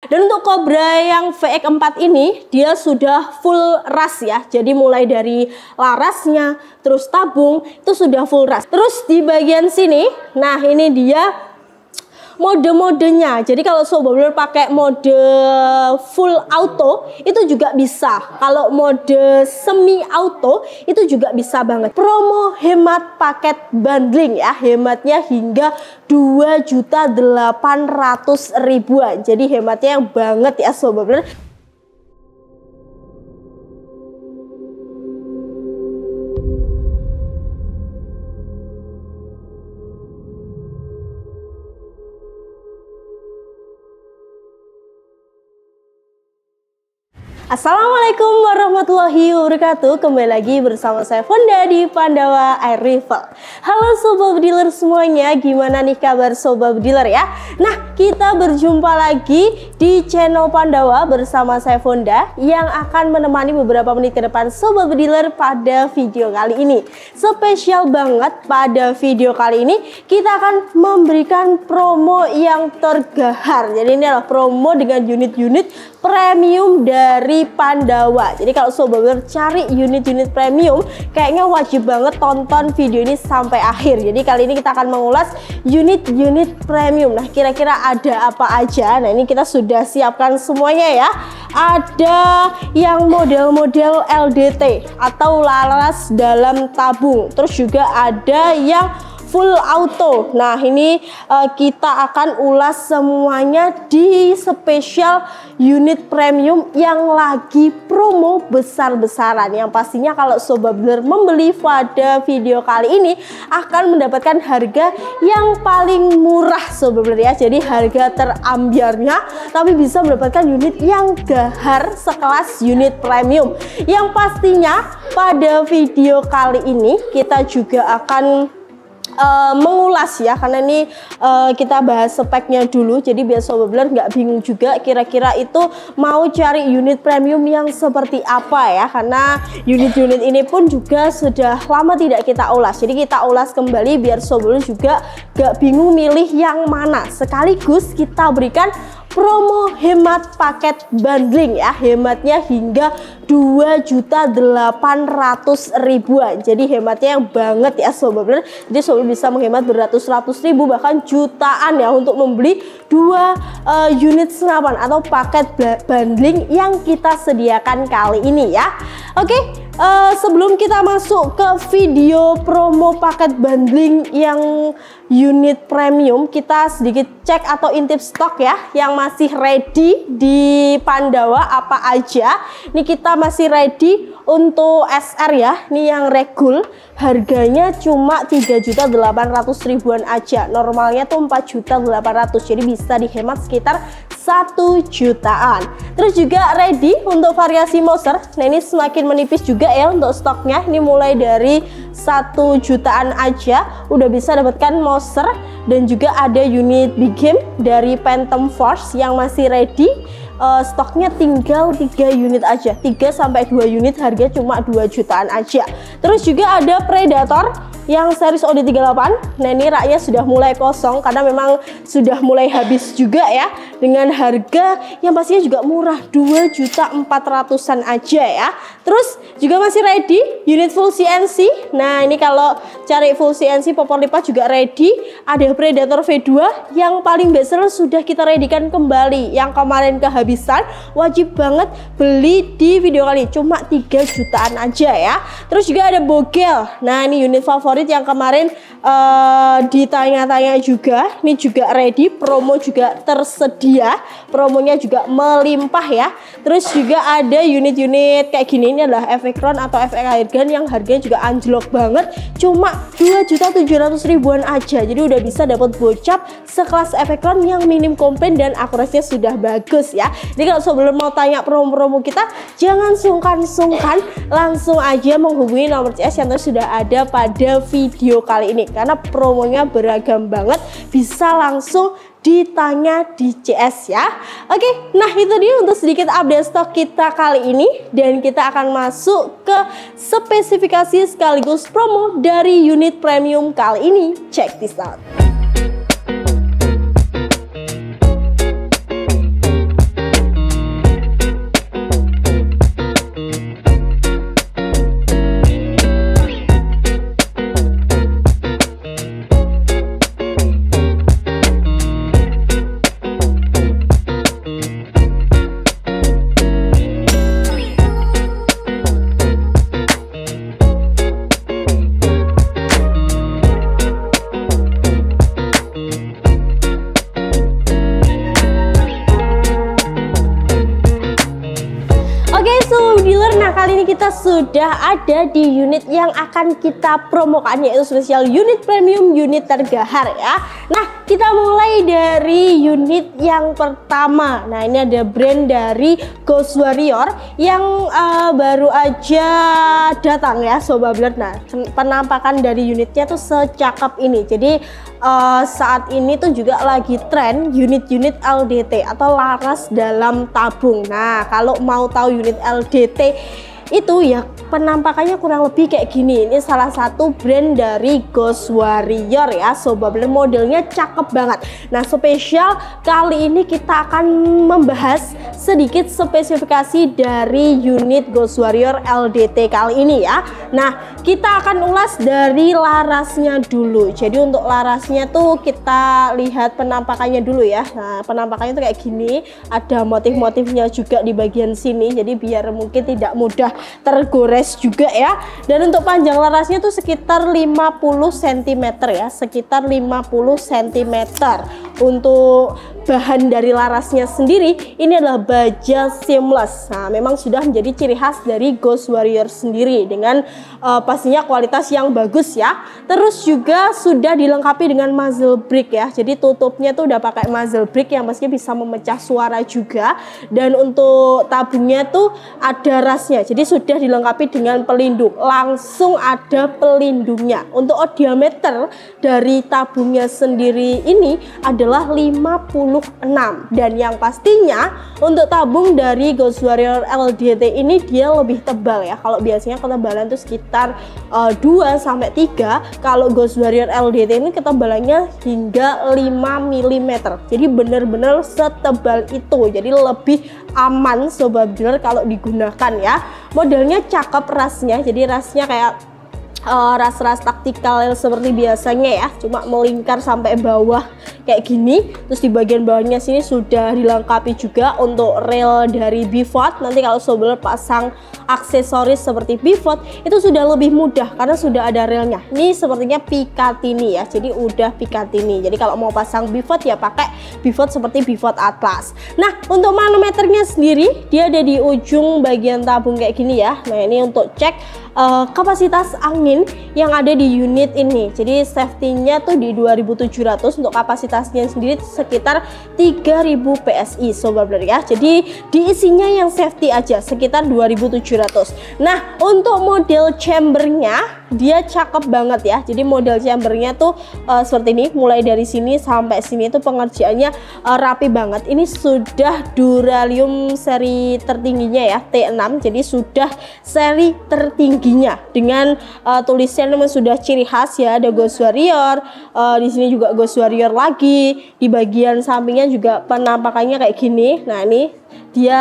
Dan untuk Cobra yang VX4 ini dia sudah full ras ya. Jadi mulai dari larasnya terus tabung itu sudah full ras. Terus di bagian sini, nah ini dia mode-modenya. Jadi kalau Sobat Builder pakai mode full auto itu juga bisa. Kalau mode semi auto itu juga bisa banget. Promo hemat paket bundling ya. Hematnya hingga 2.800.000-an. Jadi hematnya yang banget ya Sobat Builder. Assalamualaikum warahmatullahi wabarakatuh. Kembali lagi bersama saya Fonda di Pandawa Air Rifle. Halo Sobat Bediler semuanya, gimana nih kabar Sobat Bediler ya? Nah, kita berjumpa lagi di channel Pandawa bersama saya Fonda yang akan menemani beberapa menit ke depan Sobat Bediler pada video kali ini. Spesial banget pada video kali ini kita akan memberikan promo yang tergahar. Jadi ini adalah promo dengan unit-unit premium dari Pandawa. Jadi kalau Sobat Bediler cari unit-unit premium, kayaknya wajib banget tonton video ini sampai akhir. Jadi kali ini kita akan mengulas unit-unit premium. Nah, kira-kira ada apa aja? Nah, ini kita sudah siapkan semuanya ya. Ada yang model-model LDT atau laras dalam tabung. Terus juga ada yang full auto. Nah, ini kita akan ulas semuanya di spesial unit premium yang lagi promo besar-besaran. Yang pastinya kalau Sobat Bediler membeli pada video kali ini akan mendapatkan harga yang paling murah Sobat Bediler ya. Jadi harga terambiarnya tapi bisa mendapatkan unit yang gahar sekelas unit premium. Yang pastinya pada video kali ini kita juga akan mengulas ya, karena ini kita bahas speknya dulu, jadi biar Sobat Bediler nggak bingung juga kira-kira itu mau cari unit premium yang seperti apa ya, karena unit-unit ini pun juga sudah lama tidak kita ulas, jadi kita ulas kembali biar Sobat Bediler juga nggak bingung milih yang mana. Sekaligus kita berikan promo hemat paket bundling ya, hematnya hingga 2.800.000-an. Jadi hematnya yang banget ya Sobat Bediler. Jadi Sobat Bediler bisa menghemat beratus-ratus ribu bahkan jutaan ya untuk membeli 2 unit senapan atau paket bundling yang kita sediakan kali ini ya. Oke, sebelum kita masuk ke video promo paket bundling yang unit premium, kita sedikit cek atau intip stok ya yang masih ready di Pandawa apa aja. Ini kita masih ready untuk SR ya, ini yang regul harganya cuma 3.800.000-an aja. Normalnya tuh 4.800.000, jadi bisa dihemat sekitar 1 jutaan. Terus juga ready untuk variasi Mouser. Nah, ini semakin menipis juga ya untuk stoknya. Ini mulai dari 1 jutaan aja udah bisa dapatkan Mouser. Dan juga ada unit big game dari Phantom Force yang masih ready. Stoknya tinggal 3 unit aja, 3-2 unit, harga cuma 2 jutaan aja. Terus juga ada Predator yang series OD38. Nah, ini raknya sudah mulai kosong karena memang sudah mulai habis juga ya, dengan harga yang pastinya juga murah, 2.400.000-an aja ya. Terus juga masih ready unit full CNC. Nah, ini kalau cari full CNC popor lipat juga ready. Ada Predator V2 yang paling bestseller sudah kita readykan kembali, yang kemarin kehabisan, wajib banget beli di video kali, cuma 3 jutaan aja ya. Terus juga ada Bogel. Nah, ini unit favorit yang kemarin ditanya-tanya juga. Ini juga ready, promo juga tersedia, promonya juga melimpah ya. Terus juga ada unit-unit kayak gini, ini adalah Efekron atau FX Airgun yang harganya juga anjlok banget, cuma 2.700.000-an aja. Jadi udah bisa dapat bocap sekelas Efekron yang minim komplain dan akurasinya sudah bagus ya. Jadi kalau sebelum mau tanya promo-promo kita, jangan sungkan-sungkan, langsung aja menghubungi nomor CS yang sudah ada pada video kali ini, karena promonya beragam banget, bisa langsung ditanya di CS ya. Oke, nah itu dia untuk sedikit update stok kita kali ini, dan kita akan masuk ke spesifikasi sekaligus promo dari unit premium kali ini. Check this out. Nah, kali ini kita sudah ada di unit yang akan kita promokan, yaitu spesial unit premium, unit tergahar ya. Nah, kita mulai dari unit yang pertama. Nah, ini ada brand dari Ghost Warrior yang baru aja datang ya Sobat Builder. Nah, penampakan dari unitnya tuh secakep ini. Jadi saat ini tuh juga lagi tren unit-unit LDT atau laras dalam tabung. Nah, kalau mau tahu unit LDT itu ya penampakannya kurang lebih kayak gini. Ini salah satu brand dari Ghost Warrior ya Sobat Builder, modelnya cakep banget. Nah, spesial kali ini kita akan membahas sedikit spesifikasi dari unit Ghost Warrior LDT kali ini ya. Nah, kita akan ulas dari larasnya dulu. Jadi untuk larasnya tuh kita lihat penampakannya dulu ya. Nah, penampakannya tuh kayak gini, ada motif-motifnya juga di bagian sini, jadi biar mungkin tidak mudah tergores juga ya. Dan untuk panjang larasnya tuh sekitar 50 cm ya, sekitar 50 cm. Untuk bahan dari larasnya sendiri ini adalah baja seamless. Nah, memang sudah menjadi ciri khas dari Ghost Warrior sendiri dengan pastinya kualitas yang bagus ya. Terus juga sudah dilengkapi dengan muzzle brake ya. Jadi tutupnya tuh udah pakai muzzle brake yang pastinya bisa memecah suara juga. Dan untuk tabungnya tuh ada rasnya. Jadi sudah dilengkapi dengan pelindung. Langsung ada pelindungnya. Untuk diameter dari tabungnya sendiri ini adalah 56, dan yang pastinya untuk tabung dari Ghost Warrior LDT ini dia lebih tebal ya. Kalau biasanya ketebalan itu sekitar 2-3, kalau Ghost Warrior LDT ini ketebalannya hingga 5 mm. Jadi benar-benar setebal itu. Jadi lebih aman Sobat Builder kalau digunakan ya. Modelnya cakep rasnya. Jadi rasnya kayak ras-ras taktikal seperti biasanya ya, cuma melingkar sampai bawah kayak gini. Terus di bagian bawahnya sini sudah dilengkapi juga untuk rail dari pivot. Nanti kalau Sobat pasang aksesoris seperti pivot itu sudah lebih mudah karena sudah ada railnya. Ini sepertinya Picatinny ya, jadi udah Picatinny. Jadi kalau mau pasang pivot ya pakai pivot seperti pivot Atlas. Nah, untuk manometernya sendiri dia ada di ujung bagian tabung kayak gini ya. Nah, ini untuk cek kapasitas angin yang ada di unit ini. Jadi safety-nya tuh di 2700, untuk kapasitasnya sendiri sekitar 3000 PSI Sobat Builder ya. Jadi diisinya yang safety aja sekitar 2700. Nah, untuk model chambernya dia cakep banget ya. Jadi model chambernya tuh seperti ini, mulai dari sini sampai sini tuh pengerjaannya rapi banget. Ini sudah Duralium seri tertingginya ya, T6. Jadi sudah seri tertingginya dengan tulisan memang sudah ciri khas ya, ada Ghost Warrior. Di sini juga Ghost Warrior lagi. Di bagian sampingnya juga penampakannya kayak gini. Nah, ini dia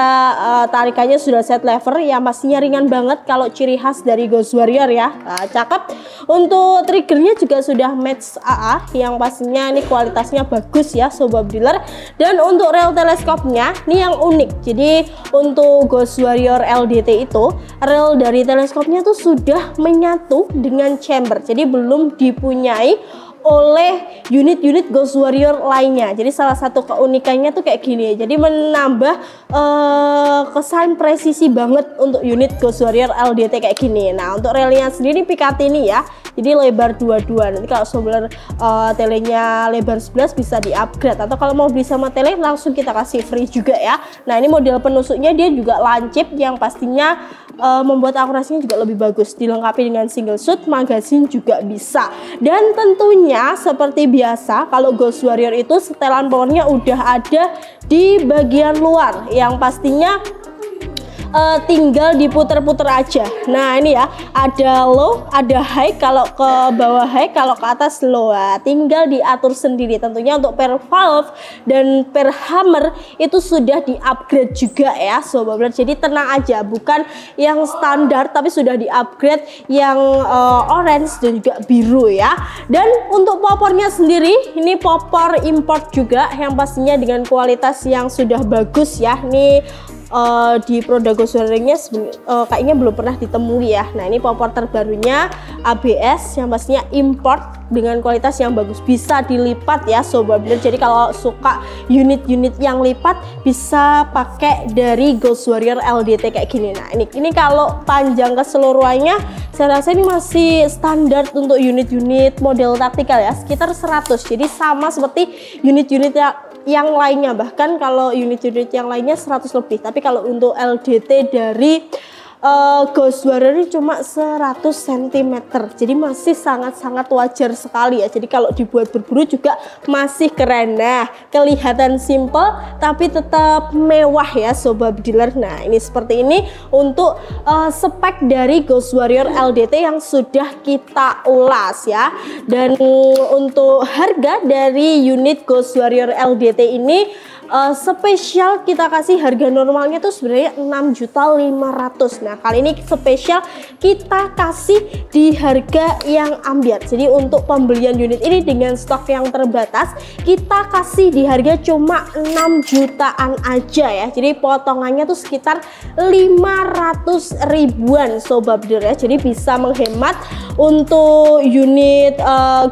tarikannya sudah set lever yang pastinya ringan banget kalau ciri khas dari Ghost Warrior ya. Nah, cakep. Untuk triggernya juga sudah match AA yang pastinya ini kualitasnya bagus ya Sobat Builder. Dan untuk rail teleskopnya ini yang unik. Jadi untuk Ghost Warrior LDT itu rail dari teleskopnya tuh sudah menyatu dengan chamber. Jadi belum dipunyai oleh unit-unit Ghost Warrior lainnya. Jadi salah satu keunikannya tuh kayak gini. Jadi menambah kesan presisi banget untuk unit Ghost Warrior LDT kayak gini. Nah, untuk relnya sendiri Picatinny ya. Jadi lebar 22. Nanti kalau Sobat telenya lebar 11 bisa di-upgrade, atau kalau mau beli sama tele langsung kita kasih free juga ya. Nah, ini model penusuknya dia juga lancip yang pastinya membuat akurasinya juga lebih bagus. Dilengkapi dengan single shoot, magazine juga bisa. Dan tentunya seperti biasa kalau Ghost Warrior itu setelan powernya udah ada di bagian luar yang pastinya tinggal diputer-puter aja. Nah, ini ya, ada low, ada high. Kalau ke bawah high, kalau ke atas low. Nah, tinggal diatur sendiri. Tentunya untuk per valve dan per hammer itu sudah di-upgrade juga ya Sobat Builder. Jadi tenang aja, bukan yang standar tapi sudah di-upgrade yang orange dan juga biru ya. Dan untuk popornya sendiri, ini popor import juga yang pastinya dengan kualitas yang sudah bagus ya. Ini di produk Ghost Warrior-nya kayaknya belum pernah ditemui ya. Nah, ini popor terbarunya ABS yang pastinya import dengan kualitas yang bagus, bisa dilipat ya Sobat Builder. Jadi kalau suka unit-unit yang lipat bisa pakai dari Ghost Warrior LDT kayak gini. Nah, ini kalau panjang keseluruhannya saya rasa ini masih standar untuk unit-unit model taktikal ya, sekitar 100. Jadi sama seperti unit-unit yang lainnya, bahkan kalau unit-unit yang lainnya 100 lebih. Tapi kalau untuk LDT dari Ghost Warrior ini cuma 100 cm, jadi masih sangat-sangat wajar sekali ya. Jadi kalau dibuat berburu juga masih keren. Nah, kelihatan simple tapi tetap mewah ya Sobat Dealer. Nah, ini seperti ini untuk spek dari Ghost Warrior LDT yang sudah kita ulas ya. Dan untuk harga dari unit Ghost Warrior LDT ini spesial kita kasih harga normalnya tuh sebenarnya 6.500.000. Nah, kali ini spesial kita kasih di harga yang ambiar. Jadi untuk pembelian unit ini dengan stok yang terbatas, kita kasih di harga cuma 6 jutaan aja ya. Jadi potongannya tuh sekitar 500 ribuan Sobat Builder ya. Jadi bisa menghemat untuk unit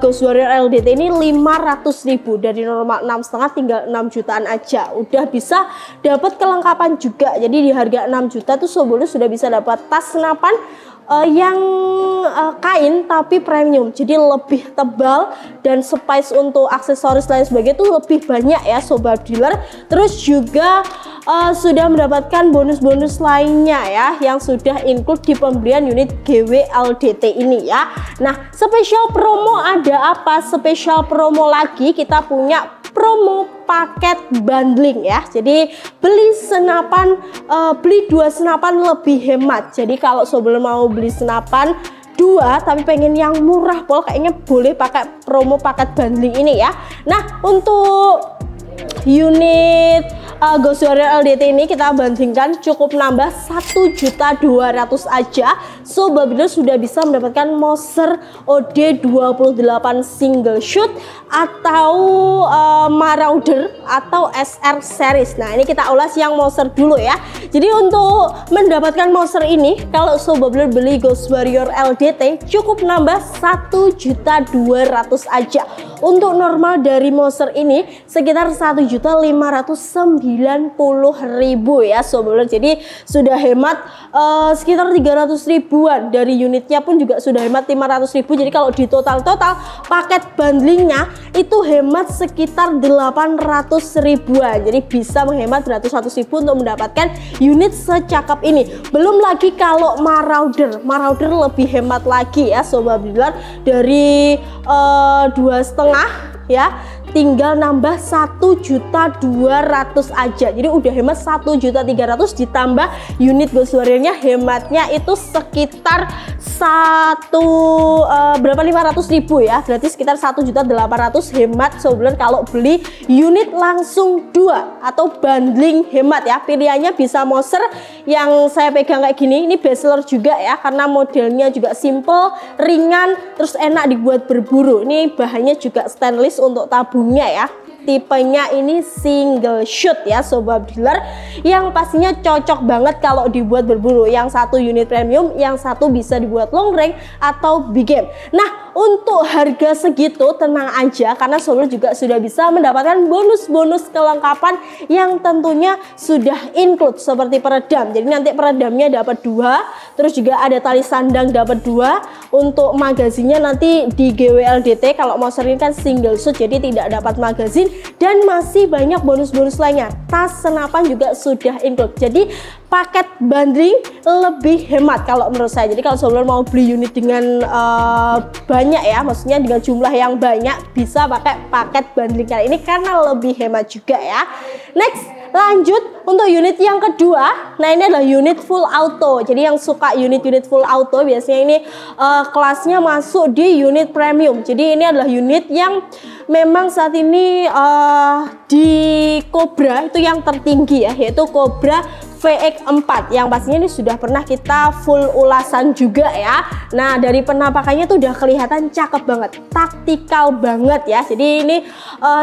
Ghost Warrior LDT ini 500.000, dari normal 6,5 tinggal 6 jutaan aja. Udah bisa dapat kelengkapan juga. Jadi di harga 6 juta tuh Sobat Builder sudah bisa dapat tas senapan yang kain tapi premium, jadi lebih tebal dan space untuk aksesoris lain sebagainya itu lebih banyak ya Sobat Dealer. Terus juga sudah mendapatkan bonus-bonus lainnya ya yang sudah include di pembelian unit GW LDT ini ya. Nah, spesial promo ada apa? Spesial promo lagi, kita punya promo paket bundling ya. Jadi beli senapan, beli 2 senapan lebih hemat. Jadi kalau Sobat mau beli senapan 2 tapi pengen yang murah pol, kayaknya boleh pakai promo paket bundling ini ya. Nah, untuk unit Ghost Warrior LDT ini kita bandingkan cukup nambah 1.200.000 aja. Sobat Builder sudah bisa mendapatkan Moser OD28 single shoot atau Marauder atau SR series. Nah, ini kita ulas yang Moser dulu ya. Jadi untuk mendapatkan Moser ini, kalau Sobat Builder beli Ghost Warrior LDT cukup nambah 1.200.000 aja. Untuk normal dari Moser ini sekitar 1.590.000 ya Sobat Builder. Jadi sudah hemat sekitar 300 ribuan. Dari unitnya pun juga sudah hemat 500 ribu. Jadi kalau di total paket bundlingnya itu hemat sekitar 800 ribuan. Jadi bisa menghemat beratus-ratus ribu untuk mendapatkan unit secakep ini. Belum lagi kalau Marauder lebih hemat lagi ya Sobat Builder. Dari 2,5 ya, tinggal nambah 1.200.000 aja. Jadi udah hemat 1.300.000 ditambah unit Ghost Warrior-nya hematnya itu sekitar 500.000 ya. Berarti sekitar 1.800.000 hemat Sobat Builder kalau beli unit langsung 2 atau bundling hemat ya. Pilihannya bisa Moser yang saya pegang kayak gini. Ini bestseller juga ya karena modelnya juga simple, ringan, terus enak dibuat berburu. Ini bahannya juga stainless untuk tabungnya ya. Tipenya ini single shoot ya Sobat Dealer, yang pastinya cocok banget kalau dibuat berburu. Yang satu unit premium, yang satu bisa dibuat long range atau big game. Nah, untuk harga segitu tenang aja karena Sobat juga sudah bisa mendapatkan bonus-bonus kelengkapan yang tentunya sudah include seperti peredam. Jadi nanti peredamnya dapat 2, terus juga ada tali sandang dapat 2. Untuk magazinnya nanti di GWLDT, kalau mau sering kan single shoot jadi tidak dapat magazin. Dan masih banyak bonus-bonus lainnya. Tas senapan juga sudah include. Jadi paket bundling lebih hemat kalau menurut saya. Jadi kalau Sobat mau beli unit dengan banyak ya, maksudnya dengan jumlah yang banyak, bisa pakai paket bundling kali ini karena lebih hemat juga ya. Next, lanjut untuk unit yang kedua. Nah, ini adalah unit full auto. Jadi yang suka unit-unit full auto biasanya ini kelasnya masuk di unit premium. Jadi ini adalah unit yang memang saat ini di Cobra itu yang tertinggi ya, yaitu Cobra VX4 yang pastinya ini sudah pernah kita full ulasan juga ya. Nah, dari penampakannya tuh udah kelihatan cakep banget, taktikal banget ya. Jadi ini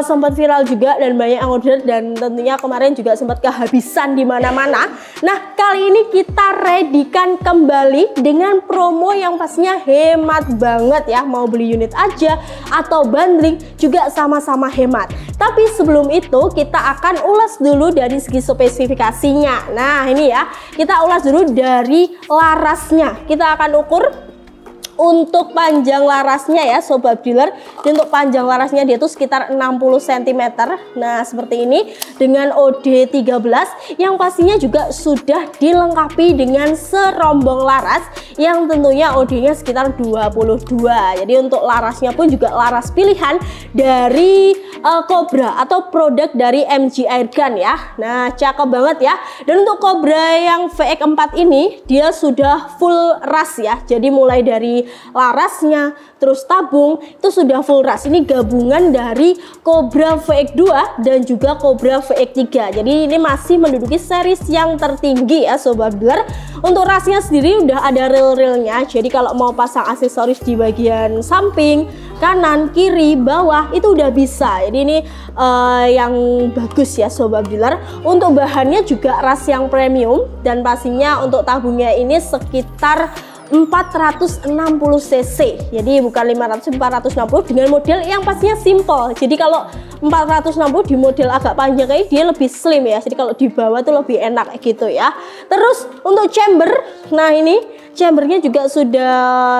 sempat viral juga dan banyak yang order, dan tentunya kemarin juga sempat kehabisan di mana-mana. Nah, kali ini kita readykan kembali dengan promo yang pastinya hemat banget ya. Mau beli unit aja atau bundling juga sama-sama hemat. Tapi sebelum itu kita akan ulas dulu dari segi spesifikasinya. Nah, ini ya, kita ulas dulu dari larasnya. Kita akan ukur untuk panjang larasnya ya Sobat Dealer. Untuk panjang larasnya dia tuh sekitar 60 cm. Nah, seperti ini dengan OD13 yang pastinya juga sudah dilengkapi dengan serombong laras yang tentunya OD-nya sekitar 22. Jadi untuk larasnya pun juga laras pilihan dari Cobra atau produk dari MG Airgun ya. Nah, cakep banget ya. Dan untuk Cobra yang VX4 ini dia sudah full ras ya. Jadi mulai dari larasnya terus tabung itu sudah full ras. Ini gabungan dari Cobra VX2 dan juga Cobra VX3. Jadi ini masih menduduki series yang tertinggi ya Sobat Dealer. Untuk rasnya sendiri udah ada reel-reelnya. Jadi kalau mau pasang aksesoris di bagian samping, kanan, kiri, bawah itu udah bisa. Jadi ini yang bagus ya Sobat Dealer. Untuk bahannya juga ras yang premium, dan pastinya untuk tabungnya ini sekitar 460 cc. Jadi bukan 500, 460 dengan model yang pastinya simple. Jadi kalau 460 di model agak panjang kayak dia lebih slim ya. Jadi kalau di bawah tuh lebih enak gitu ya. Terus untuk chamber, nah ini chambernya juga sudah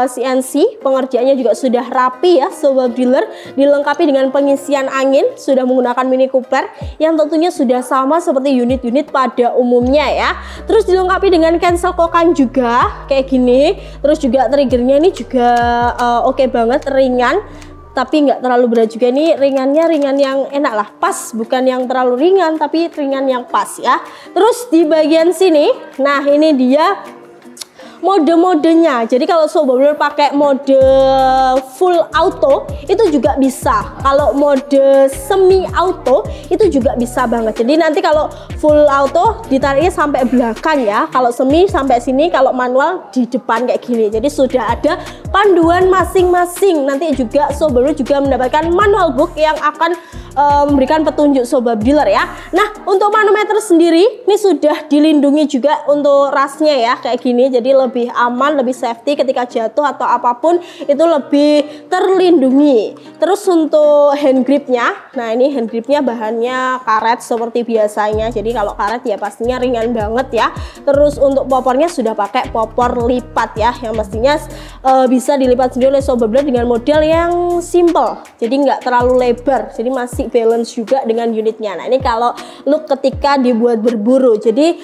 CNC, pengerjaannya juga sudah rapi ya Sobat Dealer. Dilengkapi dengan pengisian angin, sudah menggunakan Mini Cooper yang tentunya sudah sama seperti unit-unit pada umumnya ya. Terus dilengkapi dengan cancel kokan juga kayak gini. Terus juga triggernya ini juga oke banget, ringan tapi nggak terlalu berat juga. Ini ringannya ringan yang enak lah, pas, bukan yang terlalu ringan tapi ringan yang pas ya. Terus di bagian sini, nah ini dia mode-modenya. Jadi kalau Sobat Dealer pakai mode full auto itu juga bisa. Kalau mode semi auto itu juga bisa banget. Jadi nanti kalau full auto ditariknya sampai belakang ya. Kalau semi sampai sini, kalau manual di depan kayak gini. Jadi sudah ada panduan masing-masing. Nanti juga Sobat Dealer juga mendapatkan manual book yang akan memberikan petunjuk Sobat Dealer ya. Nah, untuk manometer sendiri ini sudah dilindungi juga untuk rasnya ya kayak gini. Jadi lebih aman, lebih safety ketika jatuh atau apapun itu lebih terlindungi. Terus untuk hand gripnya, nah ini hand gripnya bahannya karet seperti biasanya. Jadi kalau karet ya pastinya ringan banget ya. Terus untuk popornya sudah pakai popor lipat ya, yang pastinya bisa dilipat sendiri oleh Sobat Dealer dengan model yang simple. Jadi nggak terlalu lebar. Jadi masih balance juga dengan unitnya. Nah, ini kalau look ketika dibuat berburu, jadi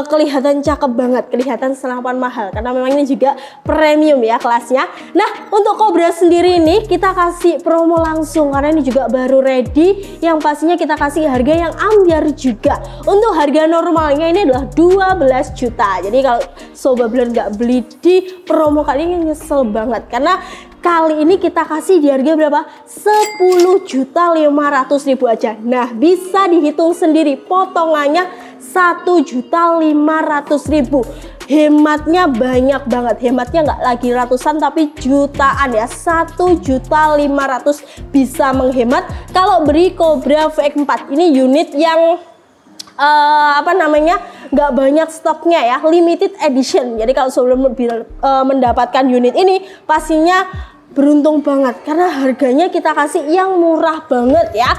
kelihatan cakep banget, kelihatan senapan mahal karena memang ini juga premium ya kelasnya. Nah, untuk Cobra sendiri ini kita kasih promo langsung karena ini juga baru ready, yang pastinya kita kasih harga yang ambiar juga. Untuk harga normalnya ini adalah 12 juta. Jadi kalau Sobat Dealer nggak beli di promo kali ini nyesel banget, karena kali ini kita kasih di harga berapa? 10.500.000 aja. Nah, bisa dihitung sendiri potongannya 1.500.000. Hematnya banyak banget. Hematnya nggak lagi ratusan tapi jutaan ya. 1.500.000 bisa menghemat kalau beri Cobra VX4. Ini unit yang nggak banyak stoknya ya, limited edition. Jadi kalau sebelum mendapatkan unit ini pastinya beruntung banget karena harganya kita kasih yang murah banget ya.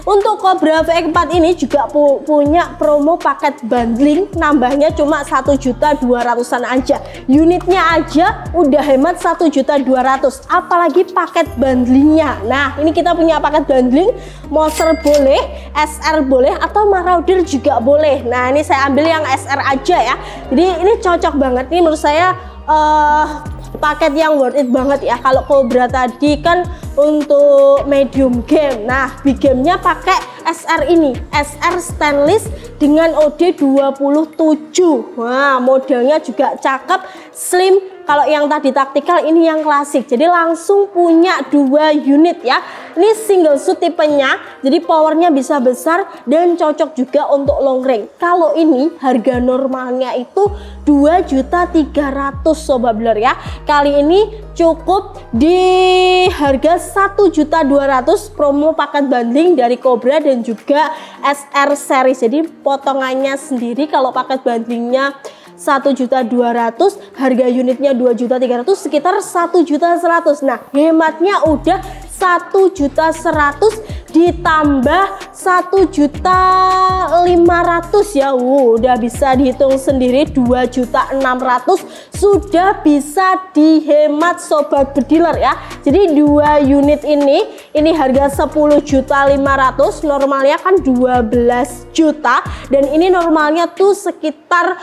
Untuk Cobra VX4 ini juga punya promo paket bundling, nambahnya cuma 1.200.000-an aja. Unitnya aja udah hemat 1.200.000, apalagi paket bundlingnya. Nah, ini kita punya paket bundling, Monster boleh, SR boleh, atau Marauder juga boleh. Nah, ini saya ambil yang SR aja ya. Jadi ini cocok banget nih menurut saya. Paket yang worth it banget ya. Kalau Cobra tadi kan untuk medium game, nah big gamenya pakai SR ini, SR stainless dengan OD 27. Wah, modelnya juga cakep, slim, kalau yang tadi taktikal, ini yang klasik. Jadi langsung punya 2 unit ya. Ini single shoot tipenya, jadi powernya bisa besar dan cocok juga untuk long range. Kalau ini harga normalnya itu 2.300.000 Sobat Builder ya. Kali ini cukup di harga 1.200.000 promo paket bundling dari Cobra dan juga SR series. Jadi potongannya sendiri kalau paket bundlingnya 1.200.000, harga unitnya 2.300.000, sekitar 1.100.000. Nah, hematnya udah 1.100.000 ditambah 1.500.000 ya. Udah bisa dihitung sendiri, 2.600.000 sudah bisa dihemat Sobat Bediler ya. Jadi 2 unit ini harga 10.500.000, normalnya kan 12 juta, dan ini normalnya tuh sekitar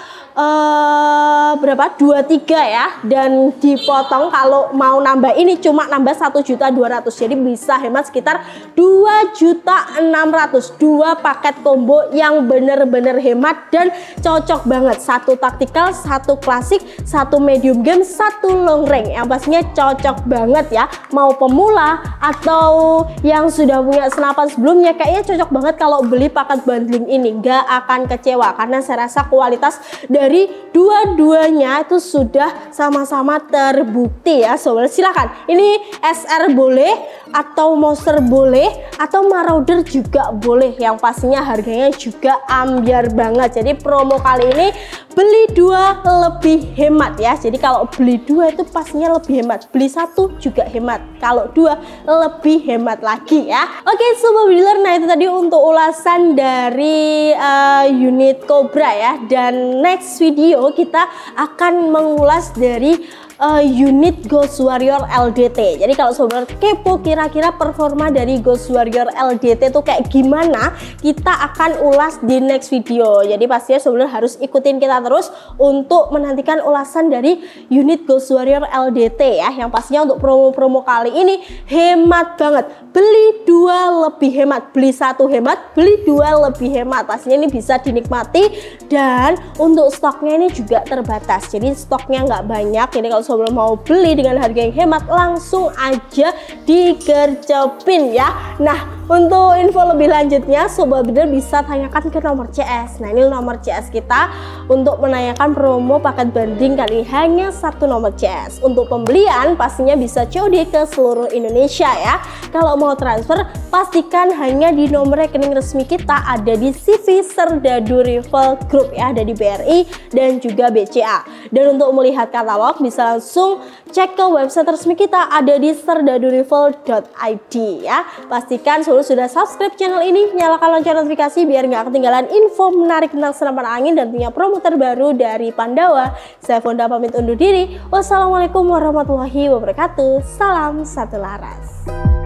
berapa, 23 ya, dan dipotong kalau mau nambah ini cuma nambah 1.200.000, jadi bisa hemat sekitar 2.600.000. 2 paket combo yang bener-bener hemat dan cocok banget, 1 taktikal, 1 klasik, 1 medium game, 1 long range, yang pastinya cocok banget ya. Mau pemula atau yang sudah punya senapan sebelumnya, kayaknya cocok banget kalau beli paket bundling ini, gak akan kecewa karena saya rasa kualitas dari dua-duanya itu sudah sama-sama terbukti ya Sobat. Silakan, ini SR boleh atau Monster boleh atau Marauder juga boleh, yang pastinya harganya juga ambiar banget. Jadi promo kali ini beli 2 lebih hemat ya. Jadi kalau beli 2 itu pastinya lebih hemat, beli 1 juga hemat, kalau 2 lebih hemat lagi ya. Oke Sobat Bediler, nah itu tadi untuk ulasan dari unit Cobra ya. Dan next video kita akan mengulas dari unit Ghost Warrior LDT. Jadi kalau Sobat kepo kira-kira performa dari Ghost Warrior LDT itu kayak gimana, kita akan ulas di next video. Jadi pastinya Sobat harus ikutin kita terus untuk menantikan ulasan dari unit Ghost Warrior LDT ya. Yang pastinya untuk promo-promo kali ini hemat banget. Beli 2 lebih hemat, beli 1 hemat, beli 2 lebih hemat. Pastinya ini bisa dinikmati, dan untuk stoknya ini juga terbatas. Jadi stoknya nggak banyak. Jadi kalau Sobat mau beli dengan harga yang hemat, langsung aja digercepin ya. Nah, untuk info lebih lanjutnya Sobat Bediler bisa tanyakan ke nomor CS. Nah, ini nomor CS kita untuk menanyakan promo paket bundling kali ini, hanya 1 nomor CS. Untuk pembelian pastinya bisa COD ke seluruh Indonesia ya. Kalau mau transfer pastikan hanya di nomor rekening resmi kita, ada di CV Serdadu Rival Group ya, ada di BRI dan juga BCA. Dan untuk melihat katalog bisa langsung cek ke website resmi kita, ada di serdadurival.id ya. Pastikan sudah subscribe channel ini, nyalakan lonceng notifikasi biar nggak ketinggalan info menarik tentang senapan angin dan punya promo terbaru dari Pandawa. Saya Fonda pamit undur diri. Wassalamualaikum warahmatullahi wabarakatuh. Salam satu laras.